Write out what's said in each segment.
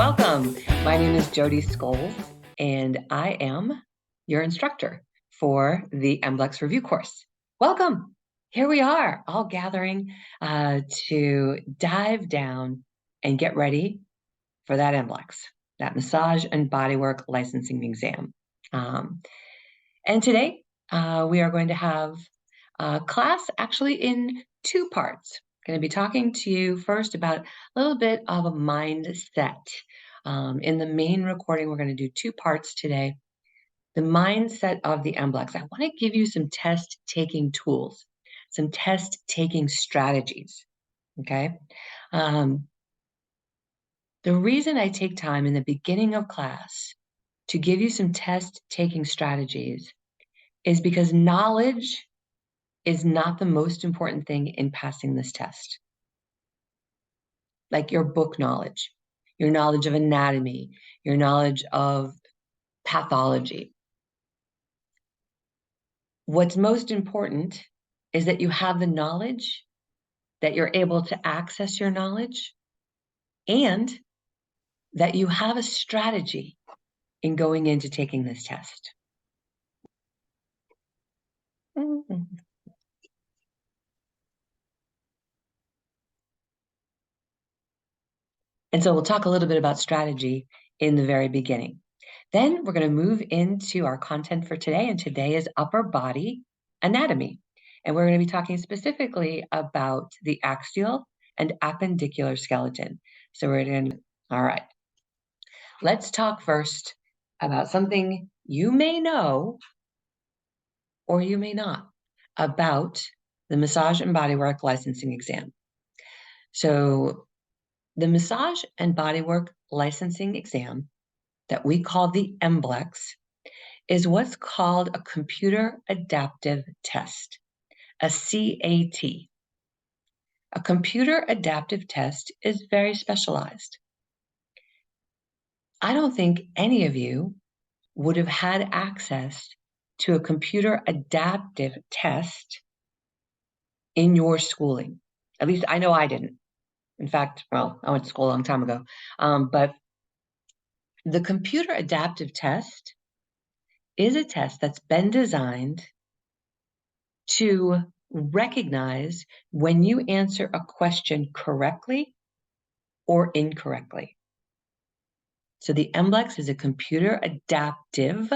Welcome. My name is Jodi Scholes, and I am your instructor for the MBLEx review course. Welcome. Here we are, all gathering to dive down and get ready for that MBLEx, that massage and bodywork licensing exam. And today we are going to have a class actually in two parts. I'm going to be talking to you first about a little bit of a mindset. In the main recording, we're going to do two parts today. The mindset of the MBLEx. I want to give you some test-taking tools, some test-taking strategies, okay? The reason I take time in the beginning of class to give you some test-taking strategies is because knowledge is not the most important thing in passing this test. Like your book knowledge, your knowledge of anatomy, your knowledge of pathology. What's most important is that you have the knowledge, that you're able to access your knowledge, and that you have a strategy in going into taking this test. And so we'll talk a little bit about strategy in the very beginning. Then we're going to move into our content for today, and today is upper body anatomy. And we're going to be talking specifically about the axial and appendicular skeleton. So we're going to, all right. Let's talk first about something you may know or you may not about the massage and bodywork licensing exam. So the massage and bodywork licensing exam that we call the MBLEx is what's called a computer adaptive test, a CAT. A computer adaptive test is very specialized. I don't think any of you would have had access to a computer adaptive test in your schooling. At least I know I didn't. In fact, well, I went to school a long time ago. But the computer adaptive test is a test that's been designed to recognize when you answer a question correctly or incorrectly. So the MBLEx is a computer adaptive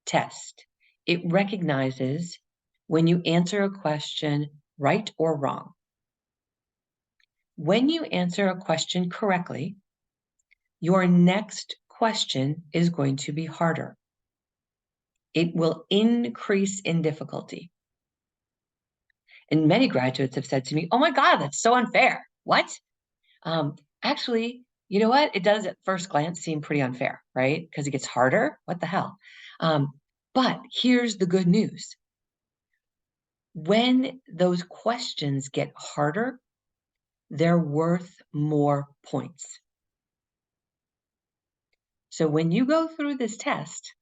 test. It recognizes when you answer a question right or wrong. When you answer a question correctly, your next question is going to be harder. It will increase in difficulty. And many graduates have said to me, oh my God, that's so unfair. What? Actually, you know what? It does at first glance seem pretty unfair, right? Because it gets harder. What the hell? But here's the good news. When those questions get harder, they're worth more points. So when you go through this test,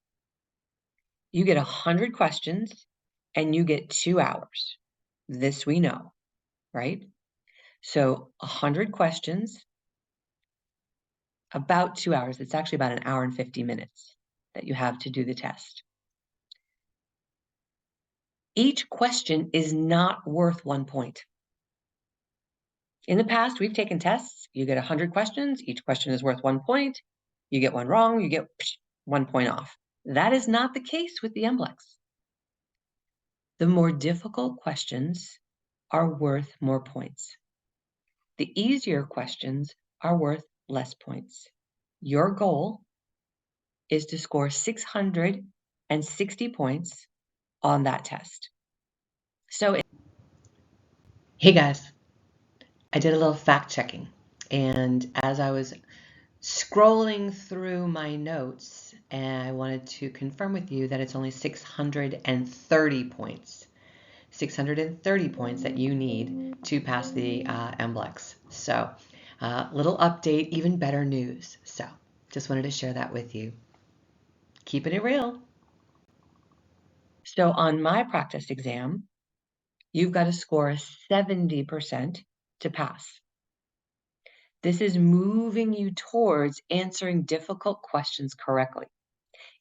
you get 100 questions and you get 2 hours. This we know, right? So 100 questions, about 2 hours. It's actually about 1 hour and 50 minutes that you have to do the test. Each question is not worth 1 point. In the past, we've taken tests. You get 100 questions. Each question is worth 1 point. You get one wrong, you get 1 point off. That is not the case with the MBLEx. The more difficult questions are worth more points. The easier questions are worth less points. Your goal is to score 660 points on that test. So, hey guys, I did a little fact checking, and as I was scrolling through my notes, and I wanted to confirm with you that it's only 630 points. 630 points that you need to pass the MBLEx. So, little update, even better news. So, just wanted to share that with you. Keeping it real. So, on my practice exam, you've got to score 70% to pass. This is moving you towards answering difficult questions correctly,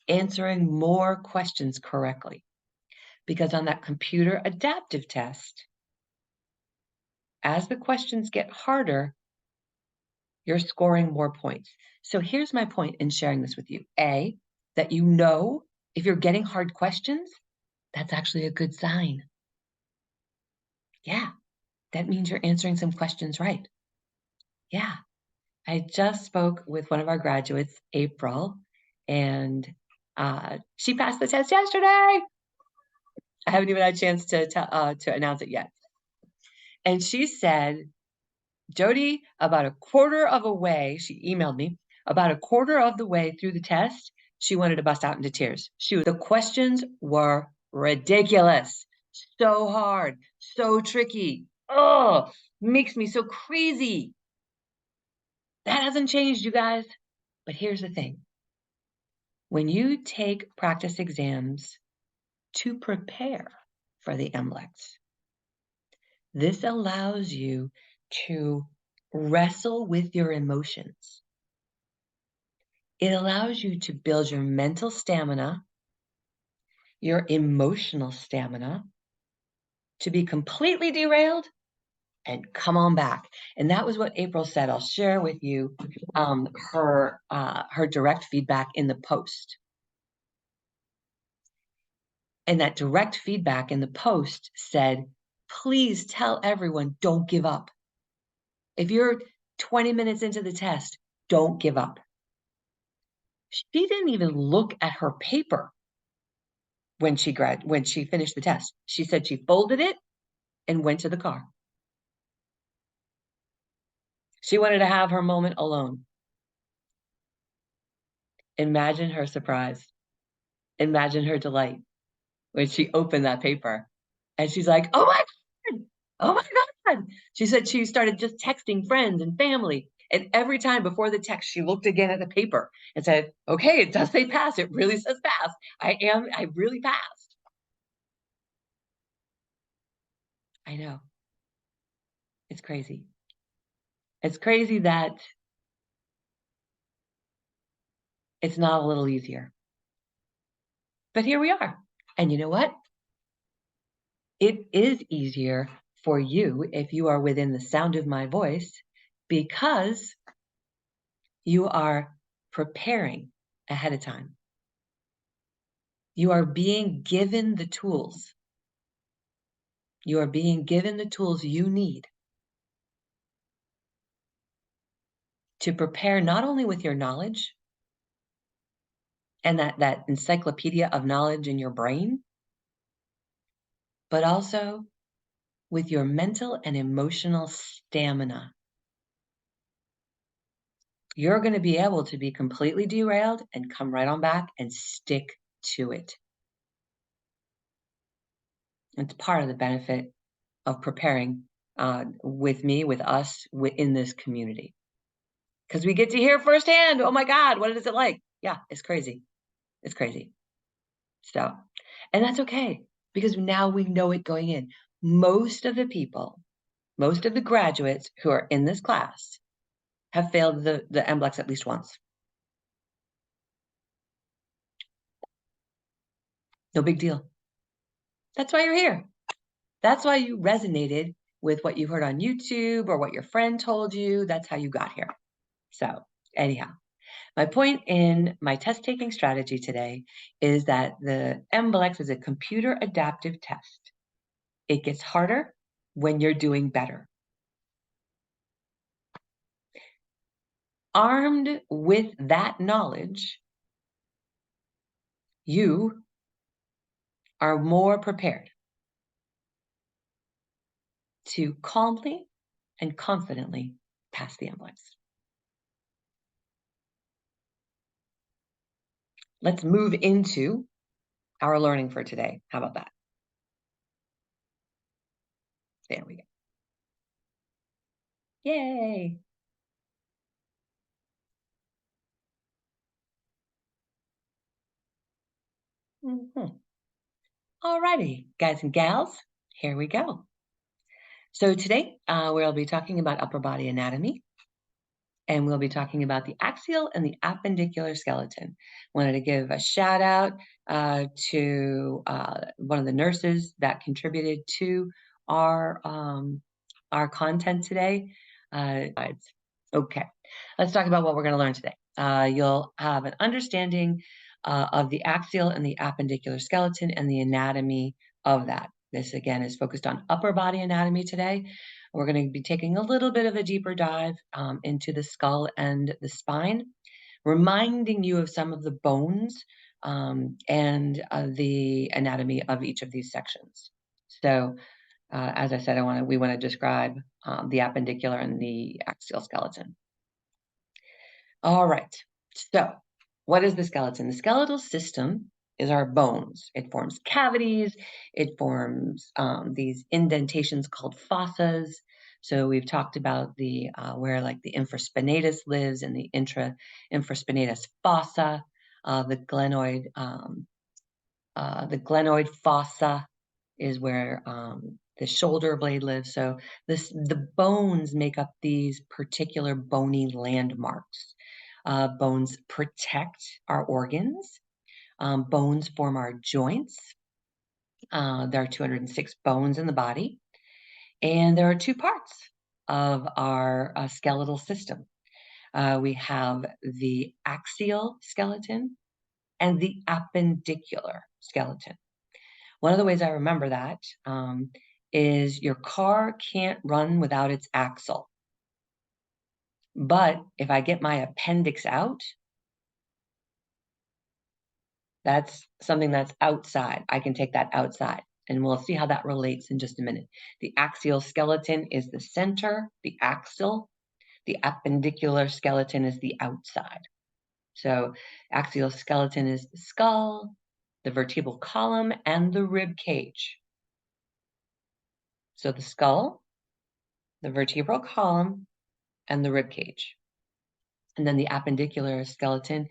answering more questions correctly. Because on that computer adaptive test, as the questions get harder, you're scoring more points. So here's my point in sharing this with you. A, that you know if you're getting hard questions, that's actually a good sign. Yeah, that means you're answering some questions right. Yeah, I just spoke with one of our graduates, April, and she passed the test yesterday. I haven't even had a chance to announce it yet. And she said, Jodi, about a quarter of a way, she emailed me, about a quarter of the way through the test, she wanted to bust out into tears. The questions were ridiculous, so hard, so tricky. Oh, makes me so crazy. That hasn't changed, you guys. But here's the thing. When you take practice exams to prepare for the MBLEx, this allows you to wrestle with your emotions. It allows you to build your mental stamina, your emotional stamina, to be completely derailed and come on back. And that was what April said. I'll share with you her direct feedback in the post. And that direct feedback in the post said, please tell everyone, don't give up. If you're 20 minutes into the test, don't give up. She didn't even look at her paper when she finished the test. She said she folded it and went to the car. She wanted to have her moment alone. Imagine her surprise. Imagine her delight when she opened that paper. And she's like, oh my God, oh my God. She said she started just texting friends and family. And every time before the text, she looked again at the paper and said, okay, it does say pass. It really says pass. I really passed. I know. It's crazy. It's crazy that it's not a little easier. But here we are. And you know what? It is easier for you if you are within the sound of my voice because you are preparing ahead of time. You are being given the tools. You are being given the tools you need to prepare not only with your knowledge and that encyclopedia of knowledge in your brain, but also with your mental and emotional stamina. You're going to be able to be completely derailed and come right on back and stick to it. It's part of the benefit of preparing with me, with us, in this community. Because we get to hear firsthand, oh my God, what is it like? Yeah, it's crazy. It's crazy. So, and that's okay, because now we know it going in. Most of the people, most of the graduates who are in this class have failed the MBLEx at least once. No big deal. That's why you're here. That's why you resonated with what you heard on YouTube or what your friend told you. That's how you got here. So anyhow, my point in my test taking strategy today is that the MBLEx is a computer adaptive test. It gets harder when you're doing better. Armed with that knowledge, you are more prepared to calmly and confidently pass the MBLEx. Let's move into our learning for today. How about that? There we go. Yay. Alrighty, guys and gals, here we go. So today we'll be talking about upper body anatomy. and we'll be talking about the axial and the appendicular skeleton. Wanted to give a shout out to one of the nurses that contributed to our content today. Okay, let's talk about what we're going to learn today. You'll have an understanding of the axial and the appendicular skeleton and the anatomy of that. This, again, is focused on upper body anatomy today. We're going to be taking a little bit of a deeper dive into the skull and the spine, reminding you of some of the bones and the anatomy of each of these sections. So, as I said, we want to describe the appendicular and the axial skeleton. All right. So, what is the skeleton? The skeletal system is our bones. It forms cavities. It forms these indentations called fossas. So we've talked about the where like the infraspinatus lives and the infraspinatus fossa, the glenoid fossa is where the shoulder blade lives. So the bones make up these particular bony landmarks. Bones protect our organs. Bones form our joints. There are 206 bones in the body. And there are two parts of our skeletal system. We have the axial skeleton and the appendicular skeleton. One of the ways I remember that is your car can't run without its axle. But if I get my appendix out, that's something that's outside. I can take that outside, and we'll see how that relates in just a minute. The axial skeleton is the center, the axle. The appendicular skeleton is the outside. So axial skeleton is the skull, the vertebral column, and the rib cage. So the skull, the vertebral column, and the rib cage. And then the appendicular skeleton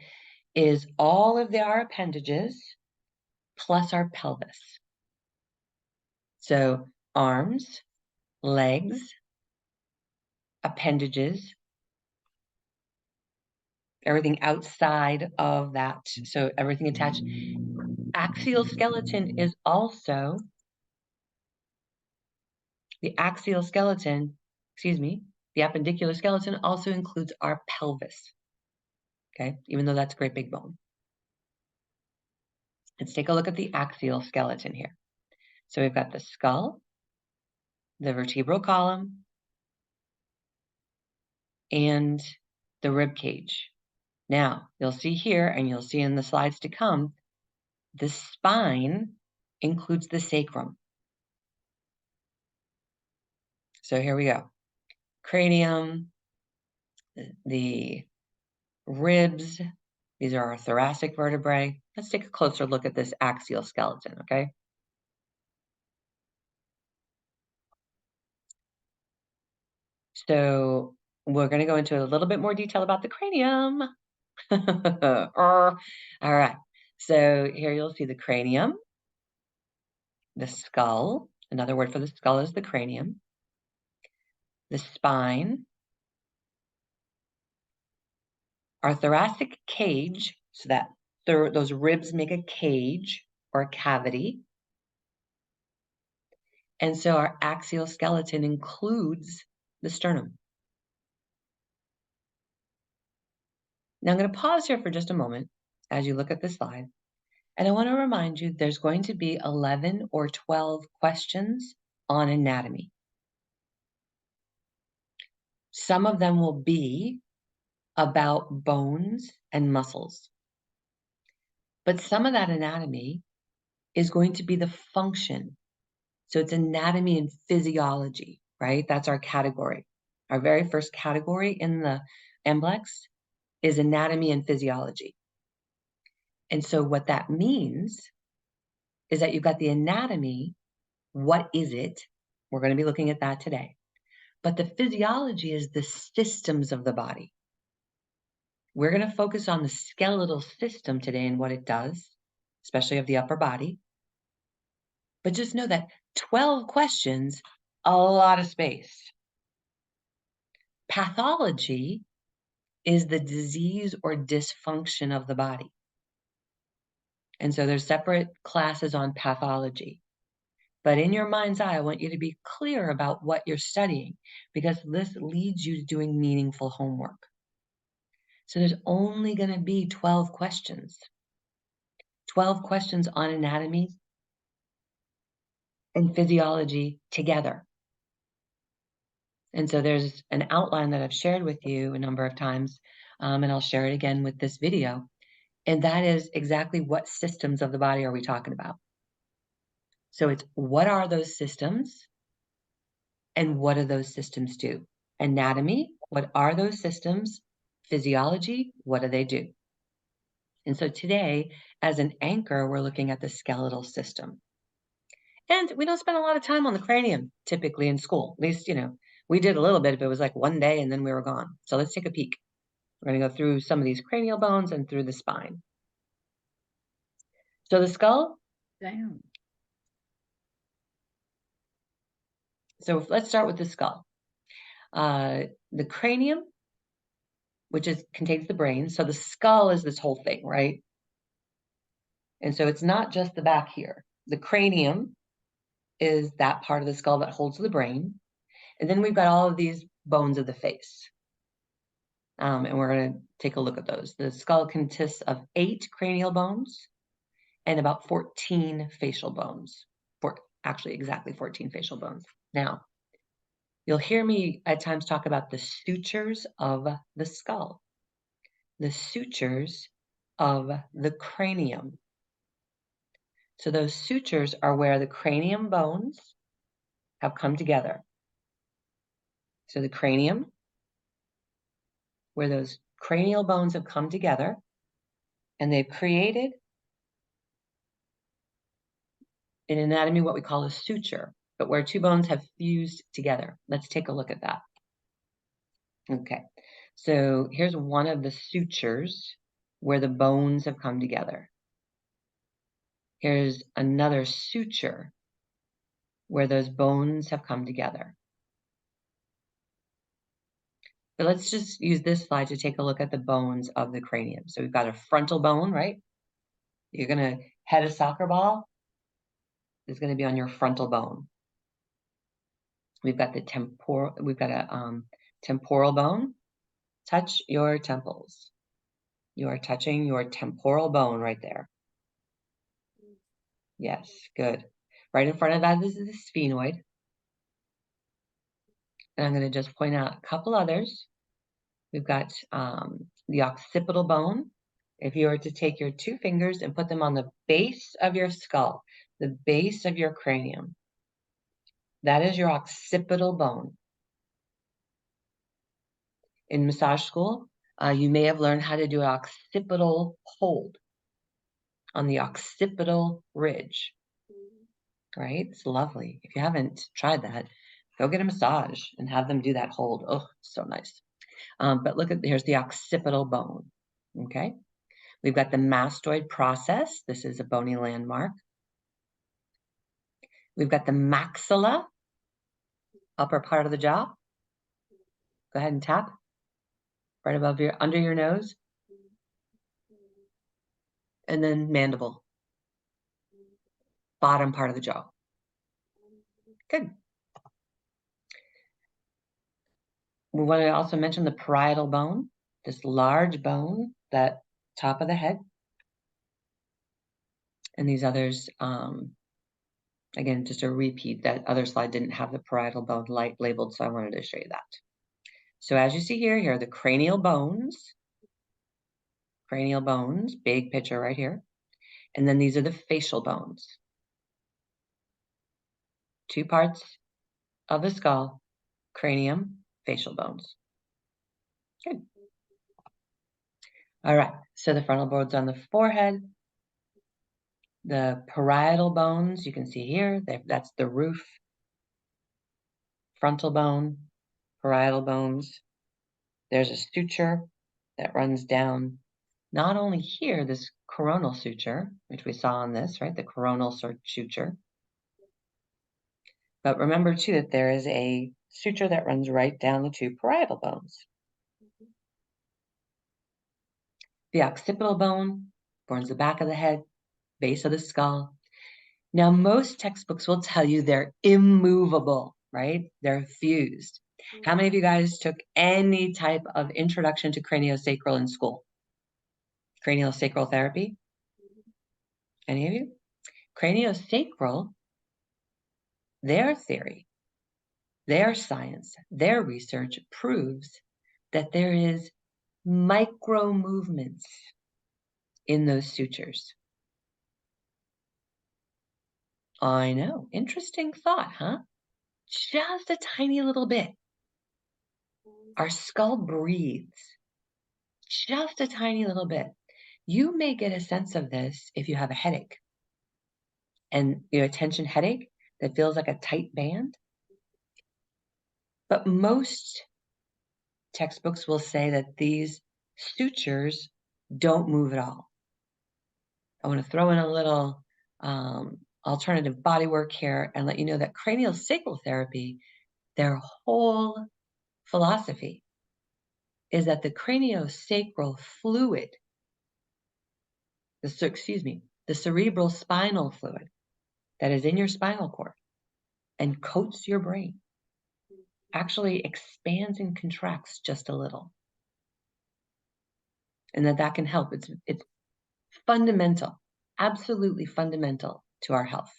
is all of our appendages plus our pelvis. So arms, legs, appendages, everything outside of that. So everything attached. Axial skeleton is also the axial skeleton, the appendicular skeleton also includes our pelvis. Okay, even though that's a great big bone. Let's take a look at the axial skeleton here. So we've got the skull, the vertebral column, and the rib cage. Now, you'll see here, and you'll see in the slides to come, the spine includes the sacrum. So here we go. Cranium, the ribs, these are our thoracic vertebrae. Let's take a closer look at this axial skeleton, okay? So we're going to go into a little bit more detail about the cranium. All right. So here you'll see the cranium, the skull. Another word for the skull is the cranium. The spine, our thoracic cage, so that those ribs make a cage or a cavity. And so our axial skeleton includes the sternum. Now I'm going to pause here for just a moment as you look at this slide. And I want to remind you there's going to be 11 or 12 questions on anatomy. Some of them will be about bones and muscles. But some of that anatomy is going to be the function. So it's anatomy and physiology, right? That's our category. Our very first category in the MBLEx is anatomy and physiology. And so what that means is that you've got the anatomy. What is it? We're going to be looking at that today. But the physiology is the systems of the body. We're going to focus on the skeletal system today and what it does, especially of the upper body. But just know that 12 questions, a lot of space. Pathology is the disease or dysfunction of the body. And so there's separate classes on pathology. But in your mind's eye, I want you to be clear about what you're studying, because this leads you to doing meaningful homework. So there's only going to be 12 questions. 12 questions on anatomy and physiology together. And so there's an outline that I've shared with you a number of times, and I'll share it again with this video. And that is exactly what systems of the body are we talking about. So it's what are those systems and what do those systems do? Anatomy, what are those systems? Physiology, what do they do? And so today, as an anchor, we're looking at the skeletal system. And we don't spend a lot of time on the cranium typically in school. At least, we did a little bit, but it was like one day and then we were gone. So let's take a peek. We're going to go through some of these cranial bones and through the spine. So the skull. Down. So let's start with the skull. The cranium, which contains the brain. So the skull is this whole thing, right? And so it's not just the back here. The cranium is that part of the skull that holds the brain. And then we've got all of these bones of the face. And we're going to take a look at those. The skull consists of 8 cranial bones and about 14 facial bones. Actually, exactly 14 facial bones. Now, you'll hear me at times talk about the sutures of the skull. The sutures of the cranium. So those sutures are where the cranium bones have come together. So the cranium, where those cranial bones have come together, and they've created in anatomy what we call a suture, but where 2 bones have fused together. Let's take a look at that. Okay, so here's one of the sutures where the bones have come together. Here's another suture where those bones have come together. But let's just use this slide to take a look at the bones of the cranium. So we've got a frontal bone, right? You're going to head a soccer ball. It's going to be on your frontal bone. We've got a temporal bone. Touch your temples. You are touching your temporal bone right there. Yes, good. Right in front of that is the sphenoid. And I'm going to just point out a couple others. We've got the occipital bone. If you were to take your 2 fingers and put them on the base of your skull, the base of your cranium, that is your occipital bone. In massage school, you may have learned how to do an occipital hold on the occipital ridge, right? It's lovely. If you haven't tried that, go get a massage and have them do that hold. Oh, so nice. But look here's the occipital bone, okay? We've got the mastoid process. This is a bony landmark. We've got the maxilla, upper part of the jaw. Go ahead and tap right above under your nose. And then mandible, bottom part of the jaw. Good. We want to also mention the parietal bone, this large bone, that top of the head. And these others, again, just a repeat, that other slide didn't have the parietal bone labeled, so I wanted to show you that. So as you see here are the cranial bones. Cranial bones, big picture right here. And then these are the facial bones. 2 parts of the skull, cranium, facial bones. Good. All right, so the frontal bones on the forehead. The parietal bones, you can see here, that's the roof. Frontal bone, parietal bones. There's a suture that runs down, not only here, this coronal suture, which we saw on this, right, the coronal suture. But remember, too, that there is a suture that runs right down the 2 parietal bones. The occipital bone forms the back of the head, base of the skull. Now, most textbooks will tell you they're immovable, right? They're fused. How many of you guys took any type of introduction to craniosacral in school? Craniosacral therapy? Any of you? Craniosacral, their theory, their science, their research proves that there is micro movements in those sutures. I know, interesting thought, huh? Just a tiny little bit. Our skull breathes just a tiny little bit. You may get a sense of this if you have a headache, and a tension headache that feels like a tight band. But most textbooks will say that these sutures don't move at all. I want to throw in a little alternative body work here and let you know that craniosacral therapy, their whole philosophy is that the craniosacral fluid, the cerebral spinal fluid that is in your spinal cord and coats your brain actually expands and contracts just a little. And that can help. It's fundamental, absolutely fundamental to our health.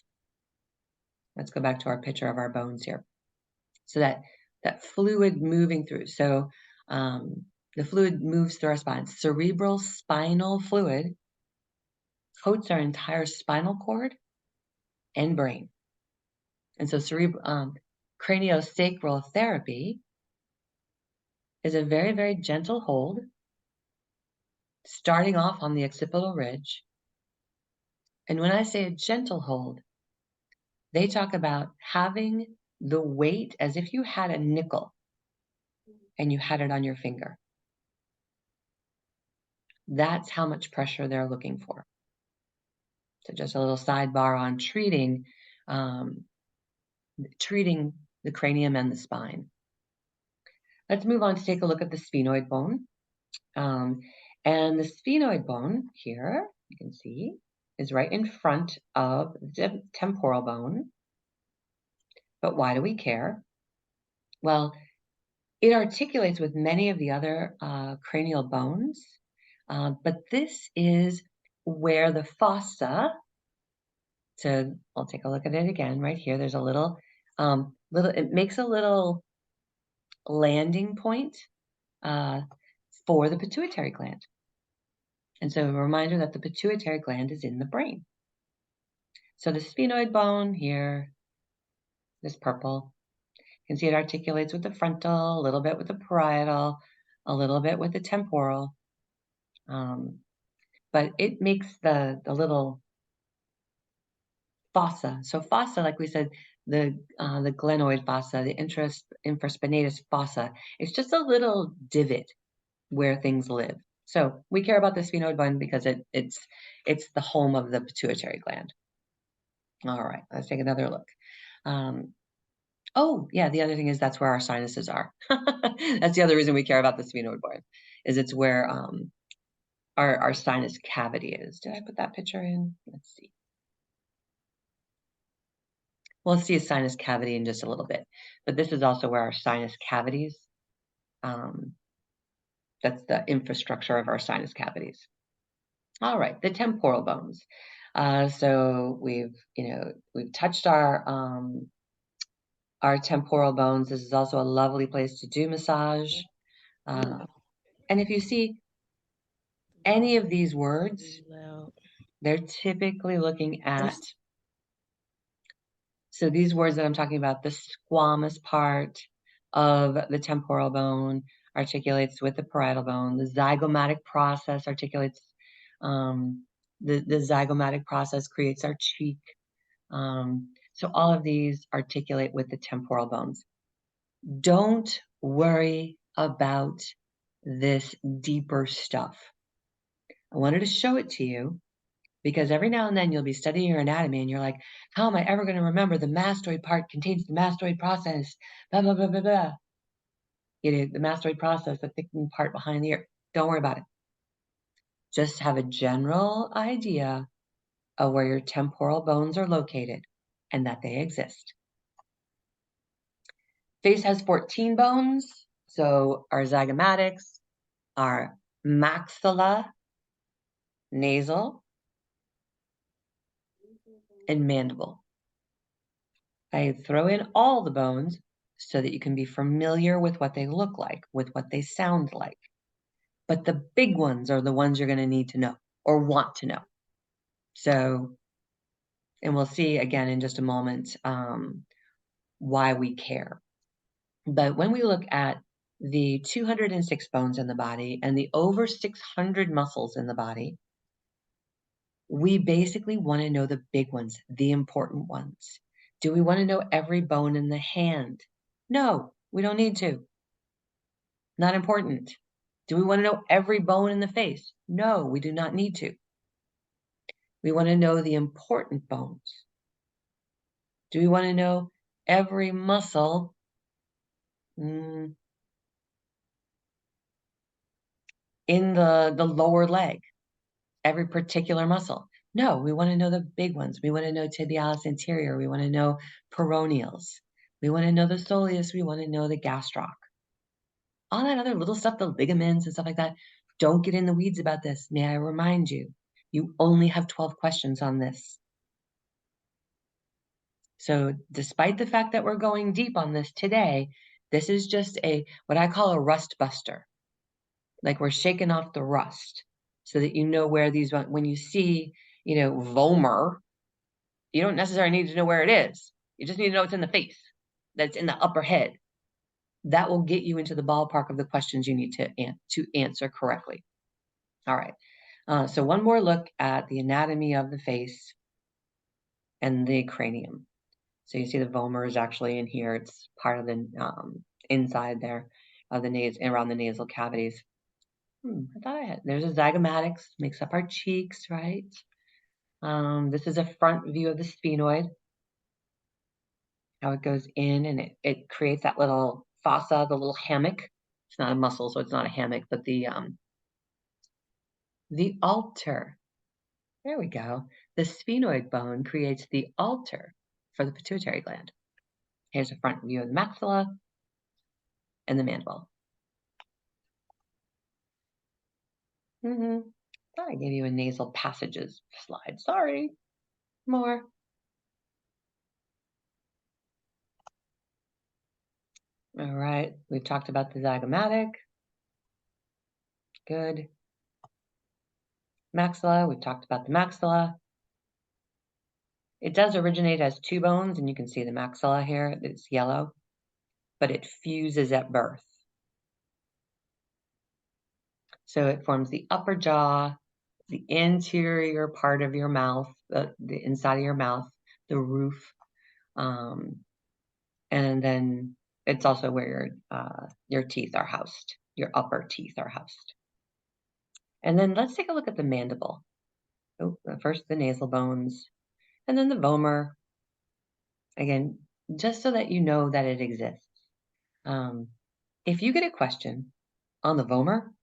Let's go back to our picture of our bones here. So that fluid moving through. So the fluid moves through our spine. Cerebral spinal fluid coats our entire spinal cord and brain. And so craniosacral therapy is a very, very gentle hold, starting off on the occipital ridge. And when I say a gentle hold, they talk about having the weight as if you had a nickel and you had it on your finger. That's how much pressure they're looking for. So just a little sidebar on treating the cranium and the spine. Let's move on to take a look at the sphenoid bone. And the sphenoid bone here, you can see, is right in front of the temporal bone. But why do we care? Well, it articulates with many of the other cranial bones, but this is where the fossa, so I'll take a look at it again right here. There's a little, it makes a little landing point for the pituitary gland. And so a reminder that the pituitary gland is in the brain. So the sphenoid bone here, this purple, you can see it articulates with the frontal, a little bit with the parietal, a little bit with the temporal. But it makes the little fossa. So fossa, like we said, the glenoid fossa, the infraspinatus fossa, it's just a little divot where things live. So we care about the sphenoid bone because it's the home of the pituitary gland. All right, let's take another look. Oh, yeah, the other thing is that's where our sinuses are. That's the other reason we care about the sphenoid bone, is it's where our sinus cavity is. Did I put that picture in? Let's see. We'll see a sinus cavity in just a little bit, but this is also where our sinus cavities, that's the infrastructure of our sinus cavities. All right, the temporal bones. So we've touched our temporal bones. This is also a lovely place to do massage. And if you see any of these words, they're typically looking at, so these words that I'm talking about, the squamous part of the temporal bone articulates with the parietal bone. The zygomatic process articulates, the zygomatic process creates our cheek. So all of these articulate with the temporal bones. Don't worry about this deeper stuff. I wanted to show it to you because every now and then you'll be studying your anatomy and you're like, how am I ever going to remember the mastoid part contains the mastoid process, blah, blah, blah, blah, blah. The mastoid process, the thickening part behind the ear. Don't worry about it. just have a general idea of where your temporal bones are located and that they exist. Face has 14 bones, so our zygomatics, our maxilla, nasal, and mandible. I throw in all the bones so that you can be familiar with what they look like, with what they sound like. But the big ones are the ones you're going to need to know or want to know. So, and we'll see again in just a moment why we care. But when we look at the 206 bones in the body and the over 600 muscles in the body, we basically want to know the big ones, the important ones. Do we want to know every bone in the hand? No, we don't need to. Not important. Do we want to know every bone in the face? No, we do not need to. We want to know the important bones. Do we want to know every muscle? In the lower leg, every particular muscle? No, we want to know the big ones. We want to know tibialis anterior. We want to know peroneals. We want to know the soleus. We want to know the gastroc. All that other little stuff, the ligaments and stuff like that, don't get in the weeds about this. May I remind you, you only have 12 questions on this. So despite the fact that we're going deep on this today, this is just what I call a rust buster. Like we're shaking off the rust so that you know where these, when you see, vomer, you don't necessarily need to know where it is. You just need to know it's in the face, that's in the upper head. That will get you into the ballpark of the questions you need to answer correctly. All right. So one more look at the anatomy of the face and the cranium. So you see the vomer is actually in here. It's part of the inside there of the around the nasal cavities. I thought I had. There's a zygomatics, makes up our cheeks, right? This is a front view of the sphenoid. How it goes in and it creates that little fossa, the little hammock. It's not a muscle, so it's not a hammock, but the altar. There we go. The sphenoid bone creates the altar for the pituitary gland. Here's a front view of the maxilla and the mandible. Thought I gave you a nasal passages slide. Sorry. More. All right. We've talked about the zygomatic. Good. Maxilla. We've talked about the maxilla. It does originate as two bones, and you can see the maxilla here. It's yellow, but it fuses at birth. So it forms the upper jaw, the anterior part of your mouth, the inside of your mouth, the roof, and then it's also where your teeth are housed. Your upper teeth are housed. And then let's take a look at the mandible. First the nasal bones, and then the vomer. Again, just so that you know that it exists. If you get a question on the vomer,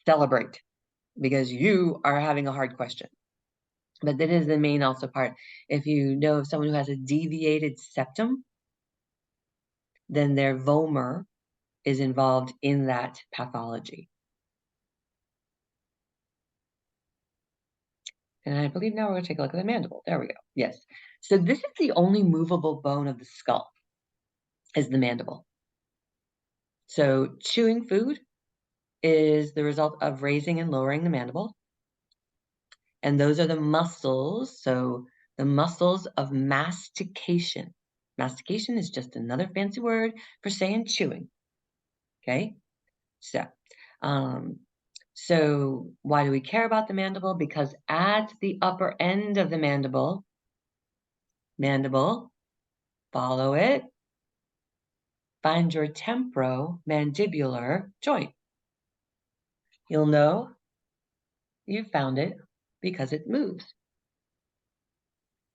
celebrate, because you are having a hard question. But that is the main also part. If you know of someone who has a deviated septum, then their vomer is involved in that pathology. And I believe now we're going to take a look at the mandible. There we go. Yes. So this is the only movable bone of the skull, is the mandible. So chewing food is the result of raising and lowering the mandible. And those are the muscles. So the muscles of mastication. Mastication is just another fancy word for saying chewing. Okay. So why do we care about the mandible? Because at the upper end of the mandible, follow it, find your temporomandibular joint. You'll know you found it because it moves.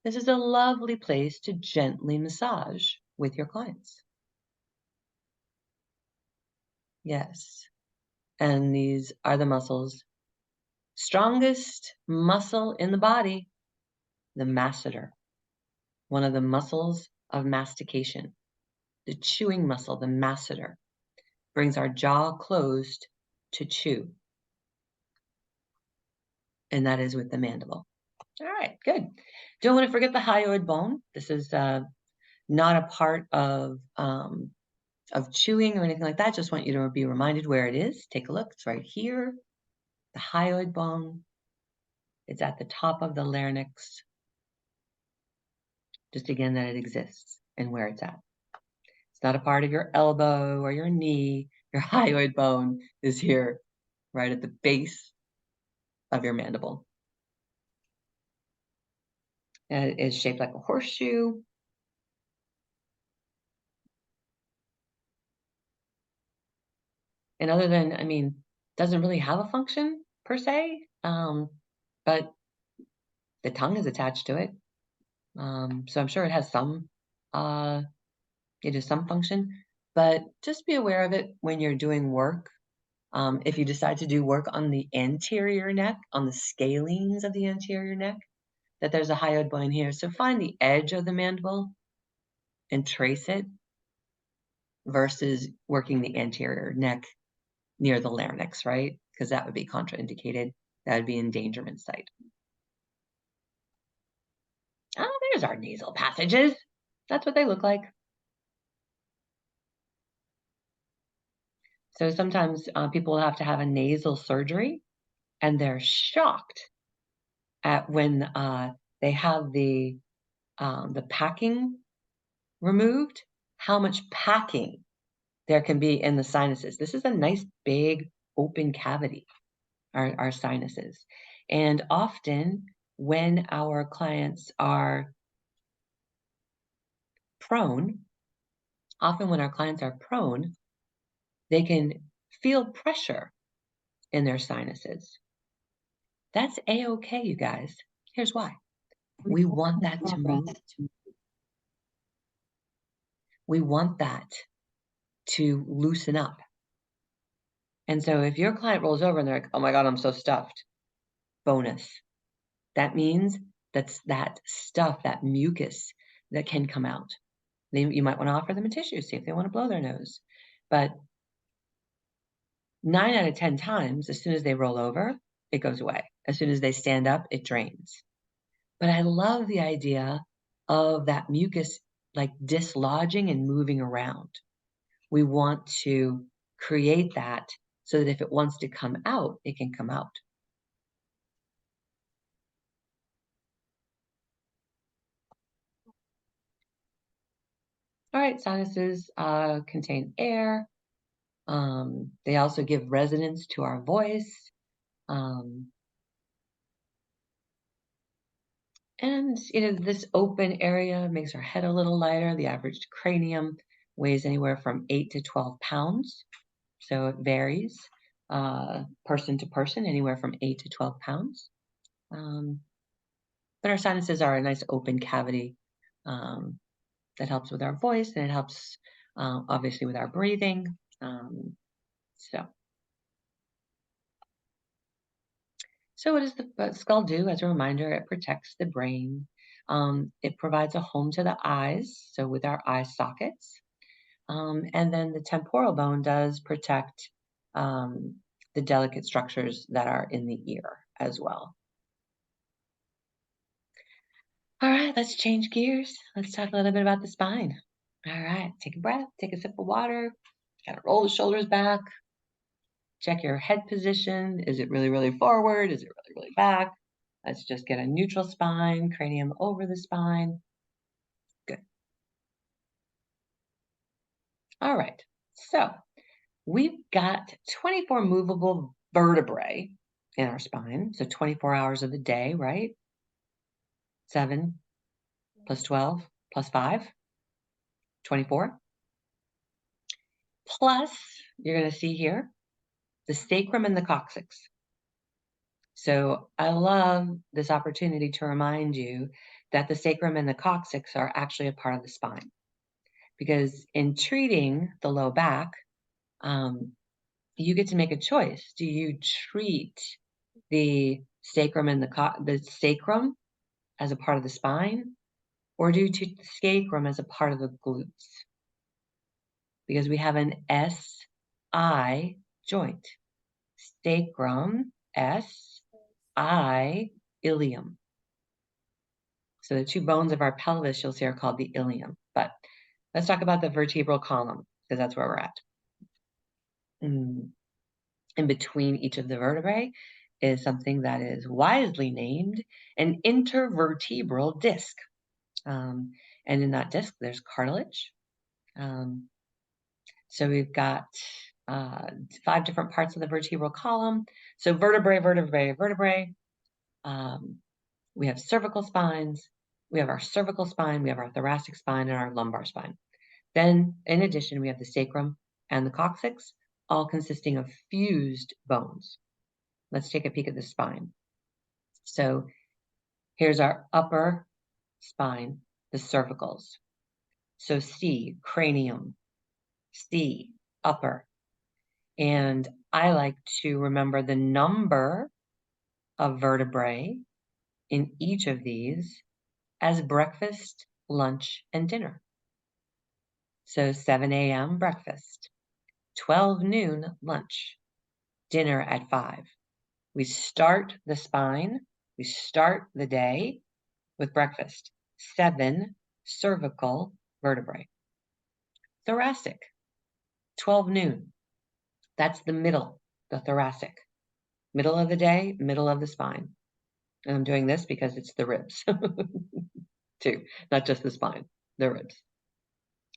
This is a lovely place to gently massage with your clients. Yes. And these are the muscles Strongest muscle in the body, the masseter, one of the muscles of mastication. The chewing muscle, the masseter, brings our jaw closed to chew. And that is with the mandible. All right, good. Don't want to forget the hyoid bone. This is not a part of chewing or anything like that. Just want you to be reminded where it is. Take a look. It's right here. The hyoid bone. It's at the top of the larynx. Just again, that it exists and where it's at. It's not a part of your elbow or your knee. Your hyoid bone is here, right at the base of your mandible. And it is shaped like a horseshoe. And other than, I mean, doesn't really have a function per se, but the tongue is attached to it. So I'm sure it has some, some function, but just be aware of it when you're doing work. If you decide to do work on the anterior neck, on the scalenes of the anterior neck, that there's a hyoid bone here. So find the edge of the mandible and trace it versus working the anterior neck near the larynx, right? Because that would be contraindicated. That would be endangerment site. Oh, there's our nasal passages. That's what they look like. So sometimes people will have to have a nasal surgery, and they're shocked at when they have the packing removed, how much packing there can be in the sinuses. This is a nice big open cavity, our sinuses. And often when our clients are prone, they can feel pressure in their sinuses. That's A-okay, you guys. Here's why. We want that to move. We want that to loosen up. And so if your client rolls over and they're like, oh my God, I'm so stuffed, bonus. That means that's that stuff, that mucus that can come out. You might want to offer them a tissue, see if they want to blow their nose. But 9 out of 10 times, as soon as they roll over, it goes away. As soon as they stand up, it drains. But I love the idea of that mucus like dislodging and moving around. We want to create that so that if it wants to come out, it can come out. All right, sinuses contain air. They also give resonance to our voice. And this open area makes our head a little lighter. The average cranium weighs anywhere from 8 to 12 pounds. So it varies person to person, anywhere from 8 to 12 pounds. But our sinuses are a nice open cavity that helps with our voice, and it helps obviously with our breathing. So what does the skull do? As a reminder, it protects the brain. It provides a home to the eyes, so with our eye sockets. And then the temporal bone does protect the delicate structures that are in the ear as well. All right, let's change gears. Let's talk a little bit about the spine. All right, take a breath, take a sip of water, kind of roll the shoulders back. Check your head position. Is it really, really forward? Is it really, really back? Let's just get a neutral spine, cranium over the spine. Good. All right, so we've got 24 movable vertebrae in our spine. So 24 hours of the day, right? 7 plus 12 plus 5, 24. Plus, you're going to see here, the sacrum and the coccyx. So I love this opportunity to remind you that the sacrum and the coccyx are actually a part of the spine. Because in treating the low back, you get to make a choice. Do you treat the sacrum and the sacrum as a part of the spine, or due to the sacrum as a part of the glutes? Because we have an SI joint. Sacrum, SI, ilium. So the two bones of our pelvis you'll see are called the ilium. But let's talk about the vertebral column, because that's where we're at. In between each of the vertebrae is something that is wisely named an intervertebral disc. And in that disc, there's cartilage. So we've got 5 different parts of the vertebral column. So vertebrae, vertebrae, vertebrae. We have cervical spines. We have our cervical spine. We have our thoracic spine and our lumbar spine. Then, in addition, we have the sacrum and the coccyx, all consisting of fused bones. Let's take a peek at the spine. So here's our upper spine, the cervicals. So C, cranium, C, upper. And I like to remember the number of vertebrae in each of these as breakfast, lunch, and dinner. So 7 a.m. breakfast, 12 noon lunch, dinner at 5. We start the spine, we start the day with breakfast. 7 cervical vertebrae. Thoracic, 12 noon. That's the middle, the thoracic. Middle of the day, middle of the spine. And I'm doing this because it's the ribs, too, not just the spine, the ribs.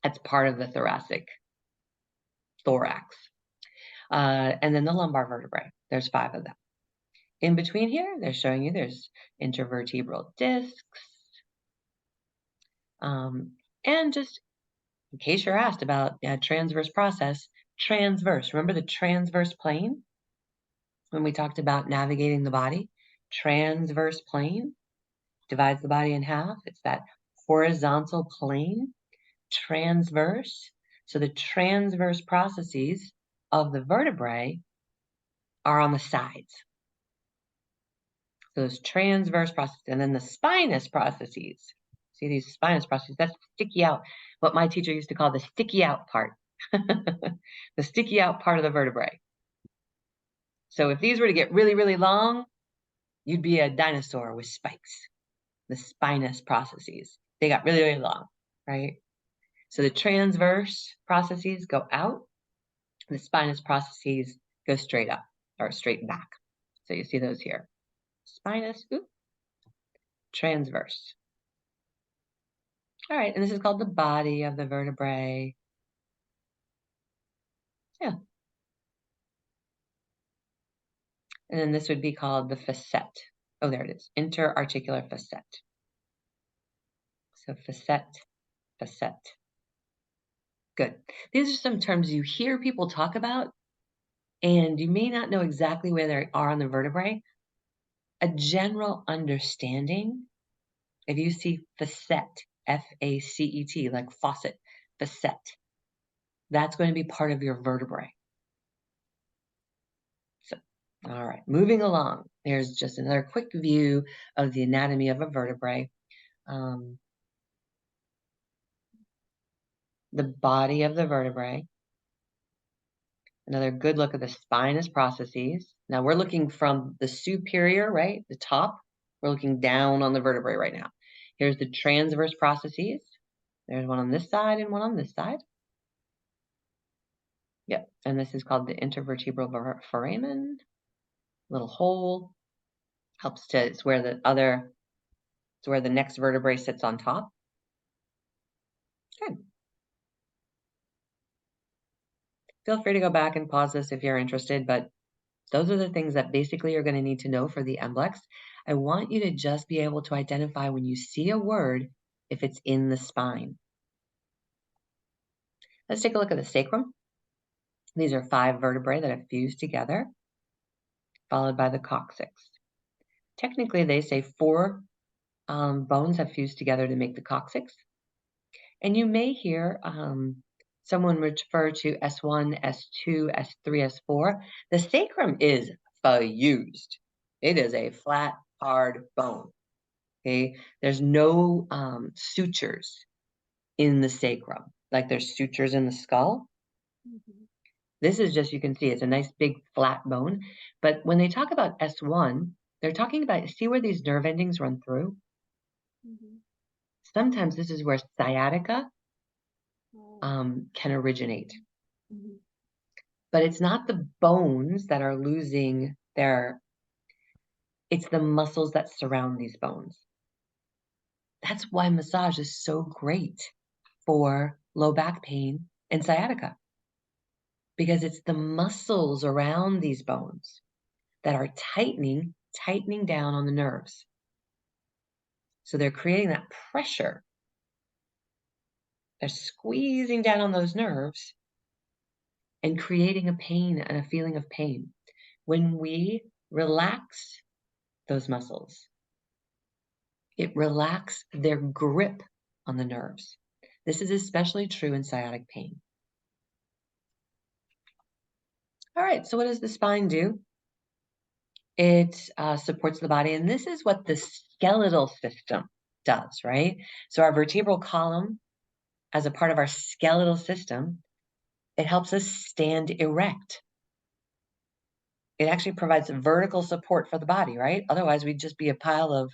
That's part of the thoracic, thorax. And then the lumbar vertebrae, there's 5 of them. In between here, they're showing you there's intervertebral discs. And just in case you're asked about transverse process, transverse. Remember the transverse plane? When we talked about navigating the body, transverse plane divides the body in half. It's that horizontal plane, transverse. So the transverse processes of the vertebrae are on the sides. Those transverse processes, and then the spinous processes. See these spinous processes, that's sticky out, what my teacher used to call the sticky out part. The sticky out part of the vertebrae. So if these were to get really, really long, you'd be a dinosaur with spikes. The spinous processes, they got really, really long, right? So the transverse processes go out, the spinous processes go straight up or straight back. So you see those here. Spinous, transverse. All right, and this is called the body of the vertebrae. Yeah. And then this would be called the facet. Oh, there it is, interarticular facet. So facet, facet. Good. These are some terms you hear people talk about, and you may not know exactly where they are on the vertebrae. A general understanding, if you see facet, F-A-C-E-T, like faucet, facet, that's going to be part of your vertebrae. So, all right, moving along. There's just another quick view of the anatomy of a vertebrae. The body of the vertebrae. Another good look at the spinous processes. Now we're looking from the superior, right? The top. We're looking down on the vertebrae right now. Here's the transverse processes. There's one on this side and one on this side. Yep, and this is called the intervertebral foramen. Little hole. Helps to, it's where the next vertebrae sits on top. Good. Feel free to go back and pause this if you're interested, but those are the things that basically you're going to need to know for the MBLEx. I want you to just be able to identify when you see a word if it's in the spine. Let's take a look at the sacrum. These are 5 vertebrae that have fused together, followed by the coccyx. Technically, they say 4 bones have fused together to make the coccyx. And you may hear someone refer to S1, S2, S3, S4. The sacrum is fused. It is a flat, hard bone. Okay, there's no sutures in the sacrum, like there's sutures in the skull. Mm-hmm. This is just, you can see it's a nice big flat bone. But when they talk about S1, they're talking about, see where these nerve endings run through? Mm-hmm. Sometimes this is where sciatica Oh. can originate. Mm-hmm. But it's not the bones that are losing their, it's the muscles that surround these bones. That's why massage is so great for low back pain and sciatica, because it's the muscles around these bones that are tightening down on the nerves. So they're creating that pressure. They're squeezing down on those nerves and creating a pain and a feeling of pain. When we relax those muscles, it relaxes their grip on the nerves. This is especially true in sciatic pain. All right, so what does the spine do? It supports the body, and this is what the skeletal system does, right? So our vertebral column, as a part of our skeletal system, it helps us stand erect. It actually provides vertical support for the body, right? Otherwise, we'd just be a pile of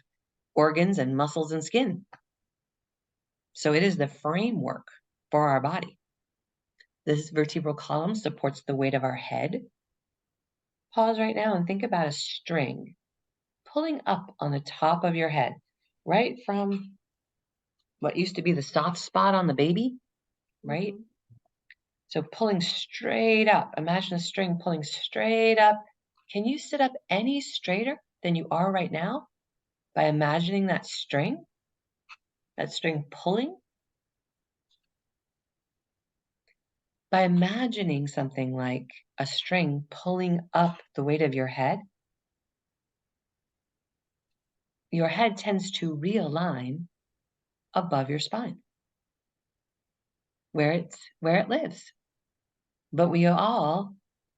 organs and muscles and skin. So it is the framework for our body. This vertebral column supports the weight of our head. Pause right now and think about a string pulling up on the top of your head, right from what used to be the soft spot on the baby, right? Mm-hmm. So pulling straight up. Imagine a string pulling straight up. Can you sit up any straighter than you are right now by imagining that string pulling? By imagining something like a string pulling up the weight of your head tends to realign above your spine, where it lives. But we all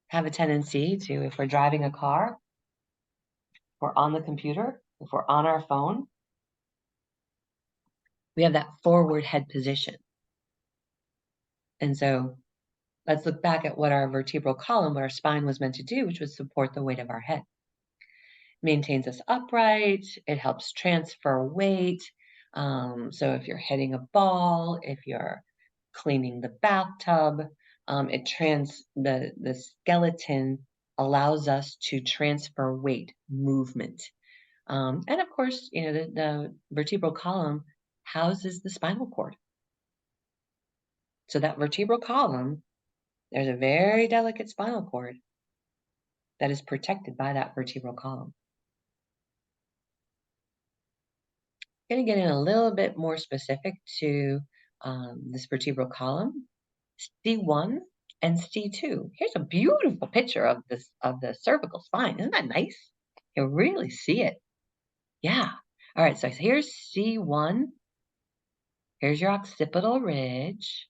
have a tendency to, if we're driving a car, if we're on the computer, if we're on our phone, we have that forward head position. And so let's look back at what our vertebral column, what our spine was meant to do, which was support the weight of our head. Maintains us upright. It helps transfer weight. So if you're hitting a ball, if you're cleaning the bathtub, the skeleton allows us to transfer weight, movement. And of course, the vertebral column houses the spinal cord. So that vertebral column, there's a very delicate spinal cord that is protected by that vertebral column. I'm going to get in a little bit more specific to this vertebral column, C1 and C2. Here's a beautiful picture of the cervical spine. Isn't that nice? You really see it. Yeah. All right, so here's C1. Here's your occipital ridge,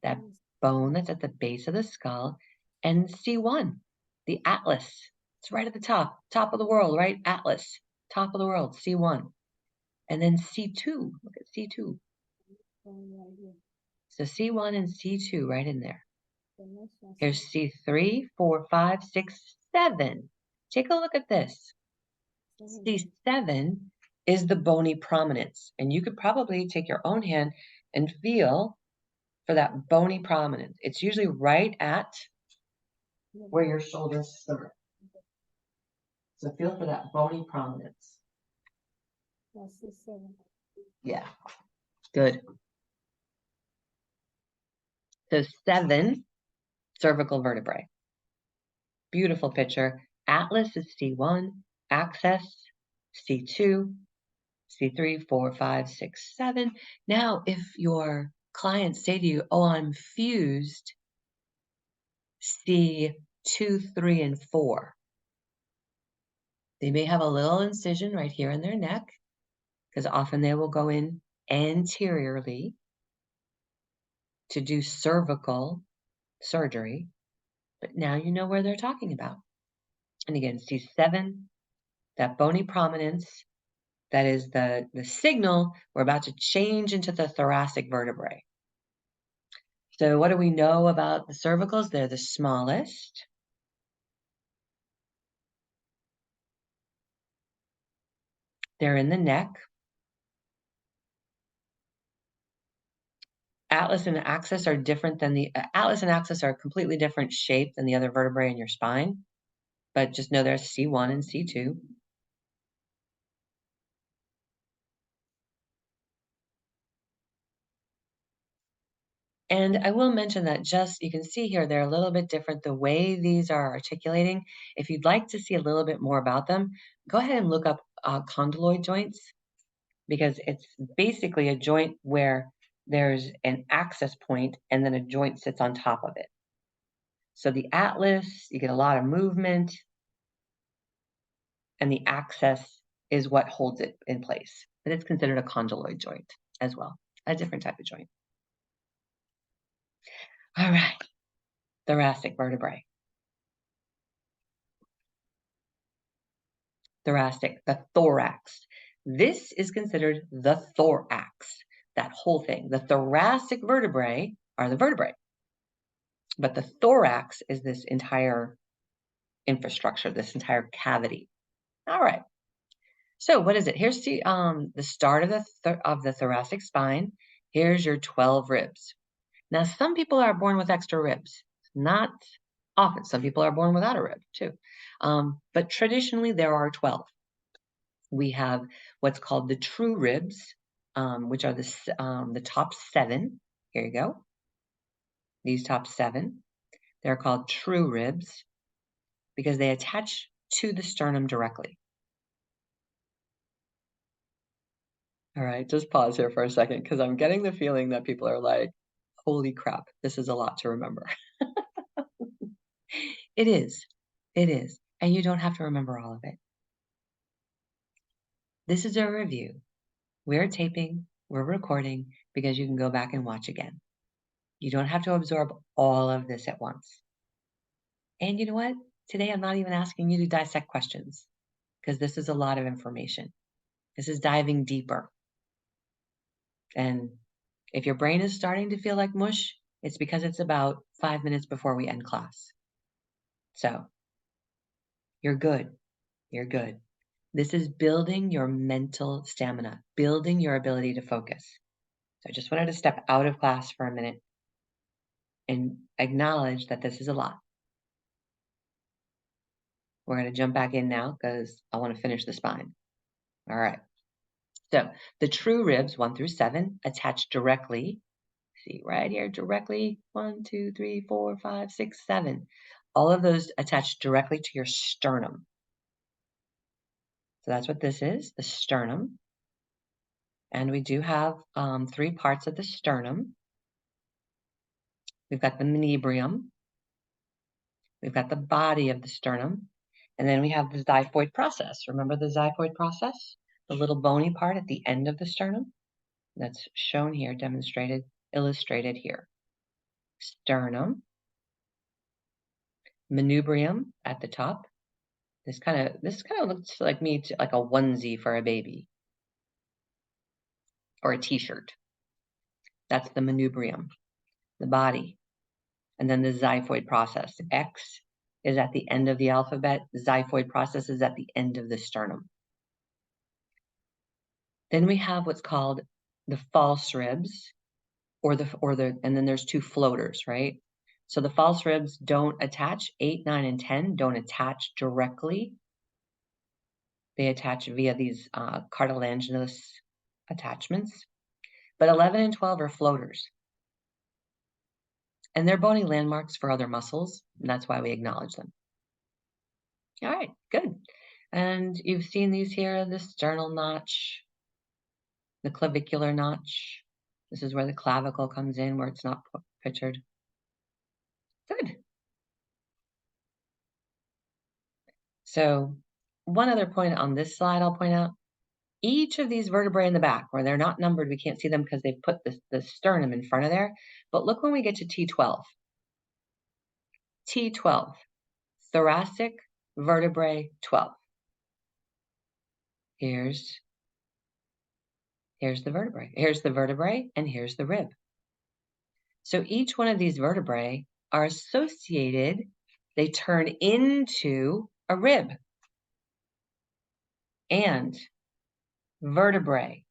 that bone that's at the base of the skull, and C1, the atlas. It's right at the top of the world, right? Atlas, top of the world, C1. And then C2, look at C2. So C1 and C2 right in there. Here's C3, 4, 5, 6, 7. Take a look at this. C7 is the bony prominence. And you could probably take your own hand and feel for that bony prominence. It's usually right at where your shoulders start. So feel for that bony prominence. Yeah, good. So 7 cervical vertebrae. Beautiful picture. Atlas is C1, axis C2, C3, 4, 5, 6, 7. Now, if your clients say to you, oh, I'm fused C2, 3, and 4, they may have a little incision right here in their neck, because often they will go in anteriorly to do cervical surgery. But now you know where they're talking about. And again, C7, That bony prominence, that is the signal we're about to change into the thoracic vertebrae. So what do we know about the cervicals? They're the smallest. They're in the neck. Atlas and axis are different than the atlas and axis are a completely different shape than the other vertebrae in your spine, but just know there's C1 and C2. And I will mention that just, you can see here, they're a little bit different the way these are articulating. If you'd like to see a little bit more about them, go ahead and look up condyloid joints, because it's basically a joint where there's an axis point and then a joint sits on top of it. So the atlas, you get a lot of movement, and the axis is what holds it in place. But it's considered a condyloid joint as well, a different type of joint. All right, thoracic vertebrae. Thoracic, the thorax. This is considered the thorax, that whole thing. The thoracic vertebrae are the vertebrae, but the thorax is this entire infrastructure, this entire cavity. All right. So what is it? Here's the start of the thoracic spine. Here's your 12 ribs. Now, some people are born with extra ribs. Not often. Some people are born without a rib too. But traditionally, there are 12. We have what's called the true ribs, which are the top 7. Here you go. These top 7. They're called true ribs because they attach to the sternum directly. All right, just pause here for a second because I'm getting the feeling that people are like, holy crap, this is a lot to remember. It is. It is. And you don't have to remember all of it. This is a review. We're taping, we're recording, because you can go back and watch again. You don't have to absorb all of this at once. And you know what? Today, I'm not even asking you to dissect questions because this is a lot of information. This is diving deeper. And if your brain is starting to feel like mush, it's because it's about 5 minutes before we end class. So you're good. You're good. This is building your mental stamina, building your ability to focus. So I just wanted to step out of class for a minute and acknowledge that this is a lot. We're going to jump back in now because I want to finish the spine. All right. So the true ribs, 1 through 7, attach directly. See right here, directly, 1, 2, 3, 4, 5, 6, 7. All of those attach directly to your sternum. So that's what this is, the sternum. And we do have 3 parts of the sternum. We've got the manubrium. We've got the body of the sternum. And then we have the xiphoid process. Remember the xiphoid process? The little bony part at the end of the sternum? That's shown here, demonstrated, illustrated here. Sternum. Manubrium at the top. This kind of looks like like a onesie for a baby or a t-shirt. That's the manubrium, the body. And then the xiphoid process. X is at the end of the alphabet. Xiphoid process is at the end of the sternum. Then we have what's called the false ribs, and then there's 2 floaters, right? So the false ribs don't attach. 8, 9, and 10 don't attach directly. They attach via these cartilaginous attachments. But 11 and 12 are floaters. And they're bony landmarks for other muscles, and that's why we acknowledge them. All right, good. And you've seen these here, the sternal notch, the clavicular notch. This is where the clavicle comes in, where it's not pictured. Good. So one other point on this slide I'll point out, each of these vertebrae in the back, where they're not numbered, we can't see them because they put the sternum in front of there. But look when we get to T12. T12, thoracic vertebrae 12. here's the vertebrae. Here's the vertebrae, and here's the rib. So each one of these vertebrae are associated, they turn into a rib. And vertebrae,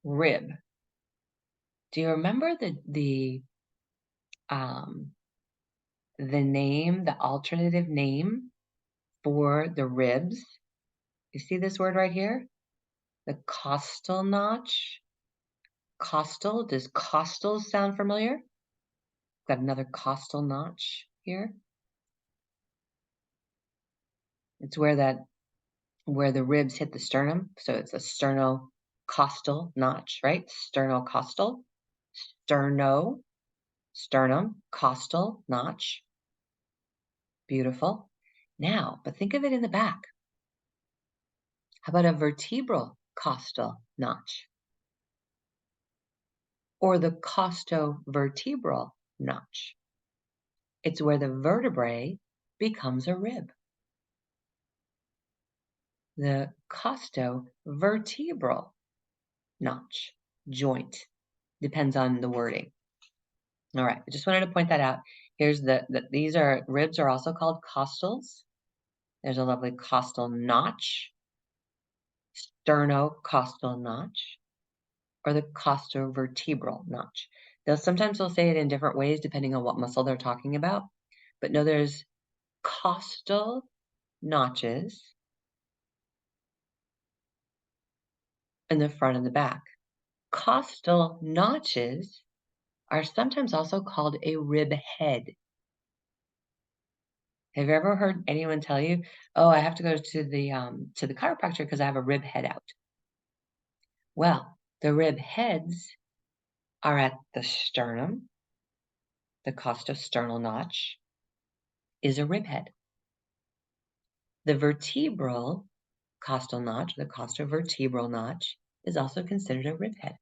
rib. Do you remember the name, the alternative name for the ribs? You see this word right here? The costal notch. Costal, does costal sound familiar? Got another costal notch here. It's where the ribs hit the sternum. So it's a sternocostal notch, right? Sternocostal, sternum, costal notch. Beautiful. Now, but think of it in the back. How about a vertebral costal notch? Or the costovertebral notch? It's where the vertebrae becomes a rib. The costovertebral notch, joint, depends on the wording. All right, I just wanted to point that out. Here's these ribs are also called costals. There's a lovely costal notch, sternocostal notch, or the costovertebral notch. Sometimes they'll say it in different ways depending on what muscle they're talking about. But no, there's costal notches in the front and the back. Costal notches are sometimes also called a rib head. Have you ever heard anyone tell you, "Oh, I have to go to the chiropractor because I have a rib head out"? Well, the rib heads are at the sternum. The costosternal notch is a rib head. The vertebral costal notch, the costovertebral notch, is also considered a rib head.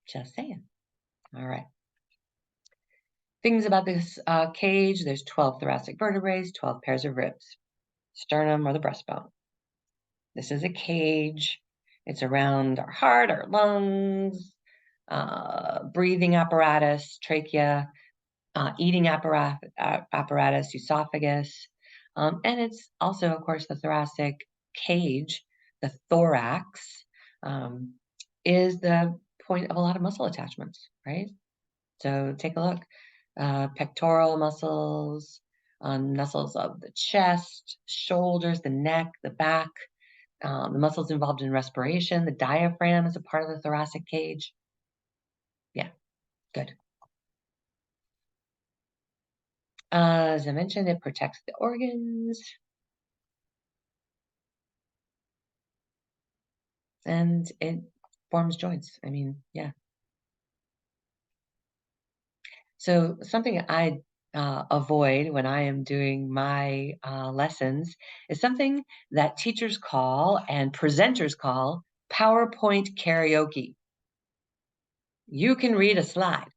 Just saying. All right. Things about this cage. There's 12 thoracic vertebrae, 12 pairs of ribs. Sternum or the breastbone. This is a cage. It's around our heart, our lungs, breathing apparatus, trachea, eating apparatus, esophagus. And it's also, of course, the thoracic cage. The thorax is the point of a lot of muscle attachments, right? So take a look. Pectoral muscles, muscles of the chest, shoulders, the neck, the back, the muscles involved in respiration. The diaphragm is a part of the thoracic cage. Yeah, good. As I mentioned, it protects the organs. And it forms joints. I mean, yeah. So something I avoid when I am doing my lessons is something that teachers call and presenters call PowerPoint karaoke. You can read a slide.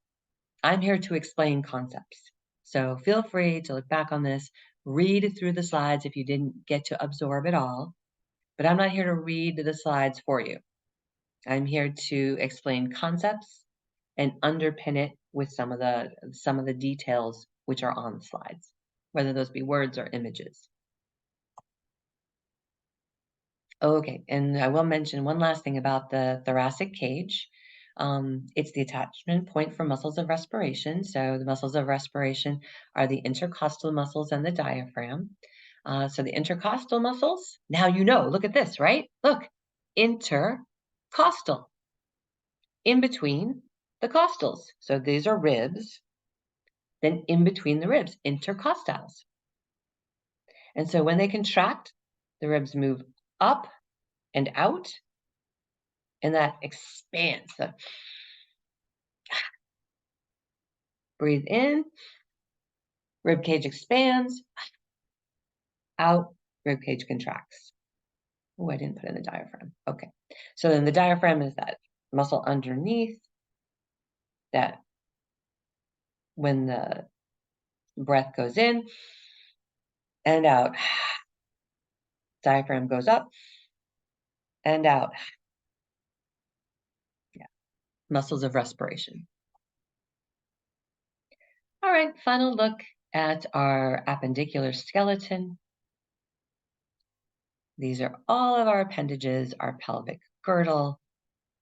I'm here to explain concepts. So feel free to look back on this, read through the slides if you didn't get to absorb it all. But I'm not here to read the slides for you. I'm here to explain concepts and underpin it with some of the details which are on the slides, whether those be words or images. Okay, and I will mention one last thing about the thoracic cage. It's the attachment point for muscles of respiration. So the muscles of respiration are the intercostal muscles and the diaphragm. So the intercostal muscles, now you know, look at this, right? Look, intercostal, in between the costals. So these are ribs, then in between the ribs, intercostals. And so when they contract, the ribs move up and out, and that expands. So breathe in, rib cage expands, out, rib cage contracts. Oh, I didn't put in the diaphragm. Okay. So then the diaphragm is that muscle underneath that when the breath goes in and out, Diaphragm goes up and out. Yeah, muscles of respiration. All right, final look at our appendicular skeleton. These are all of our appendages, our pelvic girdle,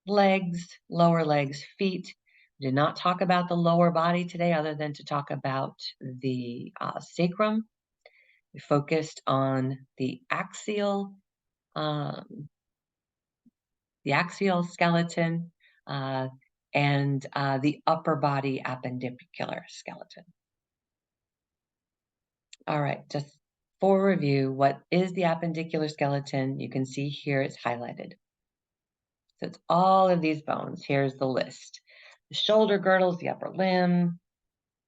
legs, lower legs, feet. We did not talk about the lower body today other than to talk about the sacrum. We focused on the axial skeleton and the upper body appendicular skeleton. All right, just for review, what is the appendicular skeleton? You can see here it's highlighted. So it's all of these bones. Here's the list. The shoulder girdles, the upper limb,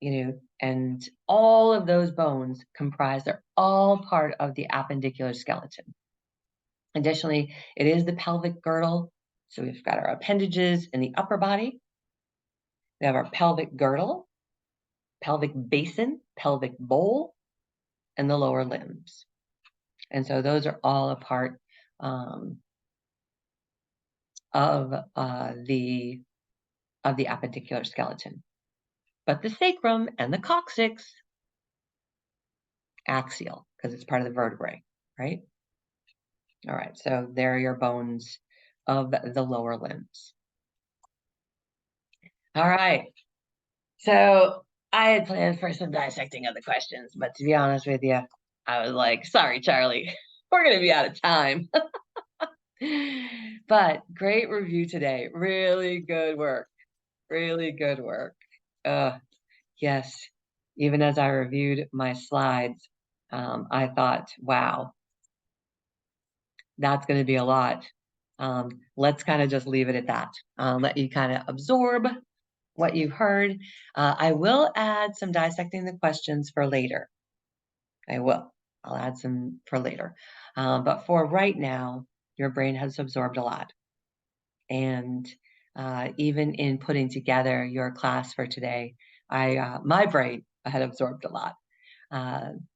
and all of those bones comprise, they're all part of the appendicular skeleton. Additionally, it is the pelvic girdle. So we've got our appendages in the upper body. We have our pelvic girdle, pelvic basin, pelvic bowl, and the lower limbs. And so those are all a part of the appendicular skeleton. But the sacrum and the coccyx, axial, because it's part of the vertebrae, right? All right, so there are your bones of the lower limbs. All right, so I had planned for some dissecting of the questions, but to be honest with you, I was like, sorry, Charlie, we're going to be out of time. But great review today. Really good work. Really good work. Yes, even as I reviewed my slides, I thought, wow, that's going to be a lot. Let's kind of just leave it at that. Let you kind of absorb what you've heard. I will add some dissecting the questions for later. I'll add some for later. But for right now, your brain has absorbed a lot. And even in putting together your class for today, my brain had absorbed a lot.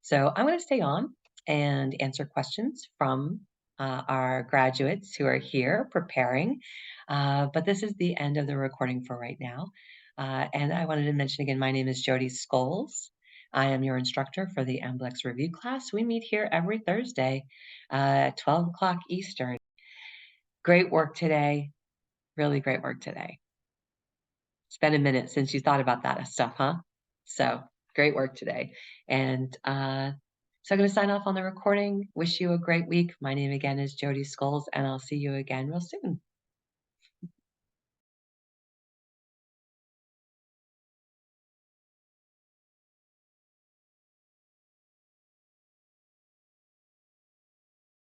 So I'm going to stay on and answer questions from our graduates who are here preparing. But this is the end of the recording for right now. And I wanted to mention again, my name is Jodi Scholes. I am your instructor for the MBLEx review class. We meet here every Thursday at 12 o'clock Eastern. Great work today. Really great work today. It's been a minute since you thought about that stuff, huh? So great work today. And so I'm going to sign off on the recording. Wish you a great week. My name again is Jodi Scholes, and I'll see you again real soon.